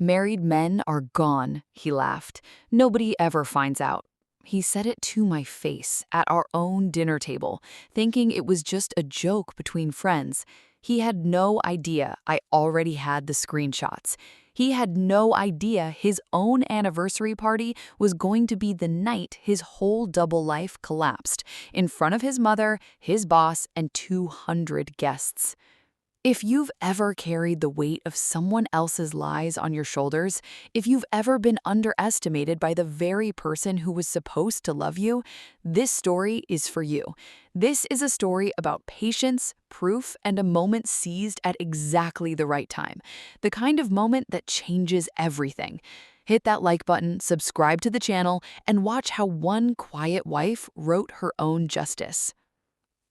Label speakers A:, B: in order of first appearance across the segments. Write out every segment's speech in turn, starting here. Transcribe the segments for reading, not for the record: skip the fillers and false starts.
A: Married men are gone, he laughed. Nobody ever finds out. He said it to my face at our own dinner table, thinking it was just a joke between friends. He had no idea I already had the screenshots. He had no idea his own anniversary party was going to be the night his whole double life collapsed, in front of his mother, his boss, and 200 guests. If you've ever carried the weight of someone else's lies on your shoulders, if you've ever been underestimated by the very person who was supposed to love you, this story is for you. This is a story about patience, proof, and a moment seized at exactly the right time. The kind of moment that changes everything. Hit that like button, subscribe to the channel, and watch how one quiet wife wrote her own justice.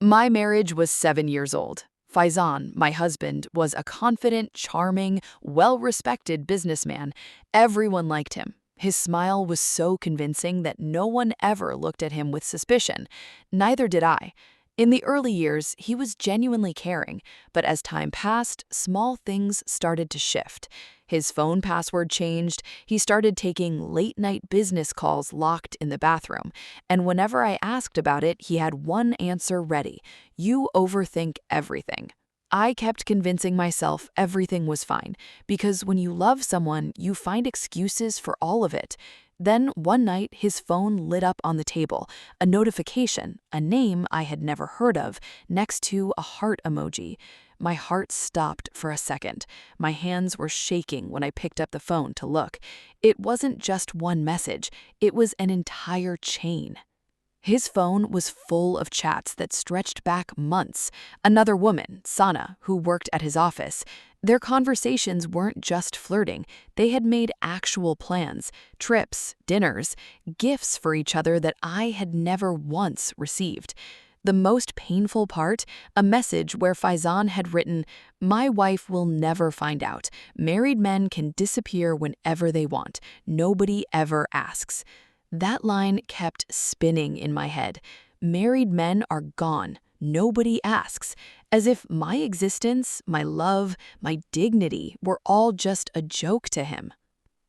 A: My marriage was 7 years old. Faizan, my husband, was a confident, charming, well-respected businessman. Everyone liked him. His smile was so convincing that no one ever looked at him with suspicion. Neither did I. In the early years, he was genuinely caring, but as time passed, small things started to shift. His phone password changed, he started taking late-night business calls locked in the bathroom, and whenever I asked about it, he had one answer ready: "You overthink everything." I kept convincing myself everything was fine, because when you love someone, you find excuses for all of it. Then one night, his phone lit up on the table, a notification, a name I had never heard of, next to a heart emoji. My heart stopped for a second. My hands were shaking when I picked up the phone to look. It wasn't just one message, it was an entire chain. His phone was full of chats that stretched back months. Another woman, Sana, who worked at his office. Their conversations weren't just flirting. They had made actual plans, trips, dinners, gifts for each other that I had never once received. The most painful part, a message where Faizan had written, "My wife will never find out. Married men can disappear whenever they want. Nobody ever asks." That line kept spinning in my head. Married men are gone. Nobody asks. As if my existence, my love, my dignity were all just a joke to him.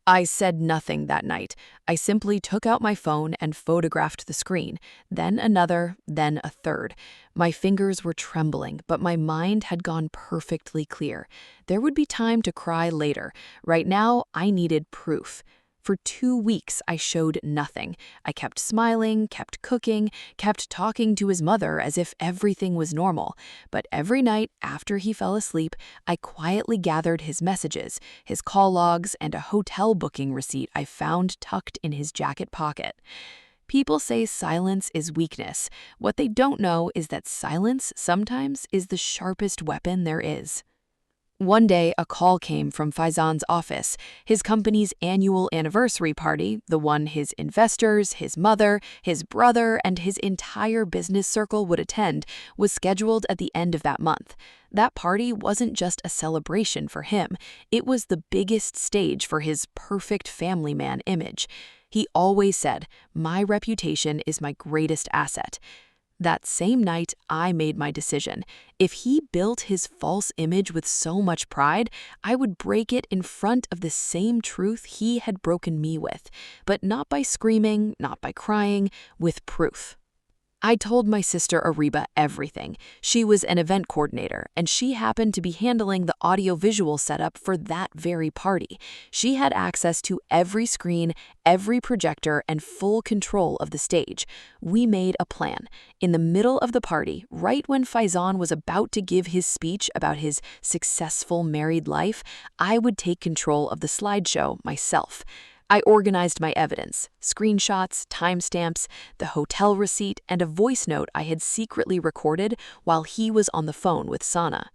A: I said nothing that night. I simply took out my phone and photographed the screen, then another, then a third. My fingers were trembling, but my mind had gone perfectly clear. There would be time to cry later. Right now, I needed proof. For 2 weeks, I showed nothing. I kept smiling, kept cooking, kept talking to his mother as if everything was normal. But every night after he fell asleep, I quietly gathered his messages, his call logs, and a hotel booking receipt I found tucked in his jacket pocket. People say silence is weakness. What they don't know is that silence sometimes is the sharpest weapon there is. One day, a call came from Faizan's office. His company's annual anniversary party, the one his investors, his mother, his brother, and his entire business circle would attend, was scheduled at the end of that month. That party wasn't just a celebration for him. It was the biggest stage for his perfect family man image. He always said, "My reputation is my greatest asset." That same night, I made my decision. If he built his false image with so much pride, I would break it in front of the same truth he had broken me with. But not by screaming, not by crying, with proof. I told my sister Ariba everything. She was an event coordinator, and she happened to be handling the audio-visual setup for that very party. She had access to every screen, every projector, and full control of the stage. We made a plan. In the middle of the party, right when Faizan was about to give his speech about his successful married life, I would take control of the slideshow myself. I organized my evidence, screenshots, timestamps, the hotel receipt, and a voice note I had secretly recorded while he was on the phone with Sana.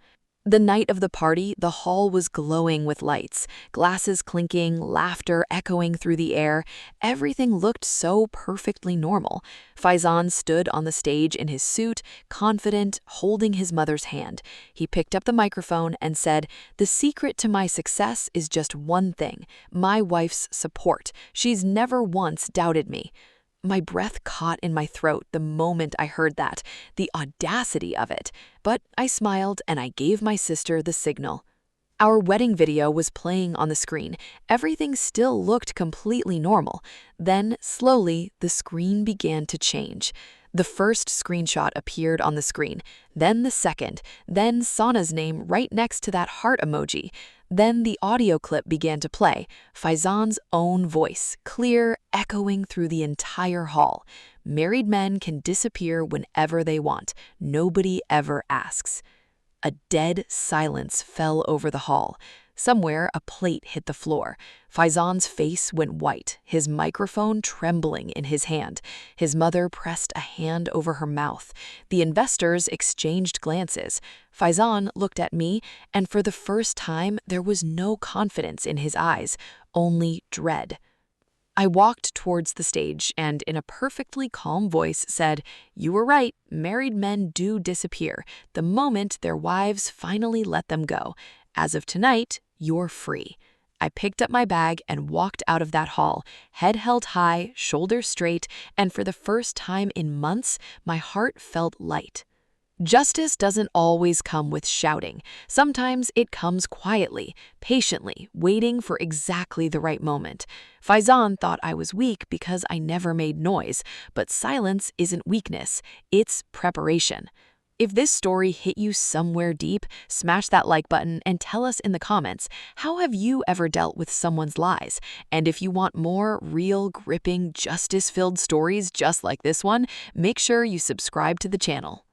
A: The night of the party, the hall was glowing with lights, glasses clinking, laughter echoing through the air. Everything looked so perfectly normal. Faizan stood on the stage in his suit, confident, holding his mother's hand. He picked up the microphone and said, "The secret to my success is just one thing: my wife's support. She's never once doubted me." My breath caught in my throat the moment I heard that, the audacity of it. But I smiled and I gave my sister the signal. Our wedding video was playing on the screen. Everything still looked completely normal. Then, slowly, the screen began to change. The first screenshot appeared on the screen, then the second, then Sana's name right next to that heart emoji. Then the audio clip began to play, Faizan's own voice, clear, echoing through the entire hall. Married men can disappear whenever they want. Nobody ever asks. A dead silence fell over the hall. Somewhere, a plate hit the floor. Faizan's face went white, his microphone trembling in his hand. His mother pressed a hand over her mouth. The investors exchanged glances. Faizan looked at me, and for the first time, there was no confidence in his eyes, only dread. I walked towards the stage and, in a perfectly calm voice, said, "You were right, married men do disappear the moment their wives finally let them go. As of tonight, you're free." I picked up my bag and walked out of that hall, head held high, shoulders straight, and for the first time in months, my heart felt light. Justice doesn't always come with shouting. Sometimes it comes quietly, patiently, waiting for exactly the right moment. Faizan thought I was weak because I never made noise, but silence isn't weakness, it's preparation. If this story hit you somewhere deep, smash that like button and tell us in the comments, how have you ever dealt with someone's lies? And if you want more real, gripping, justice-filled stories just like this one, make sure you subscribe to the channel.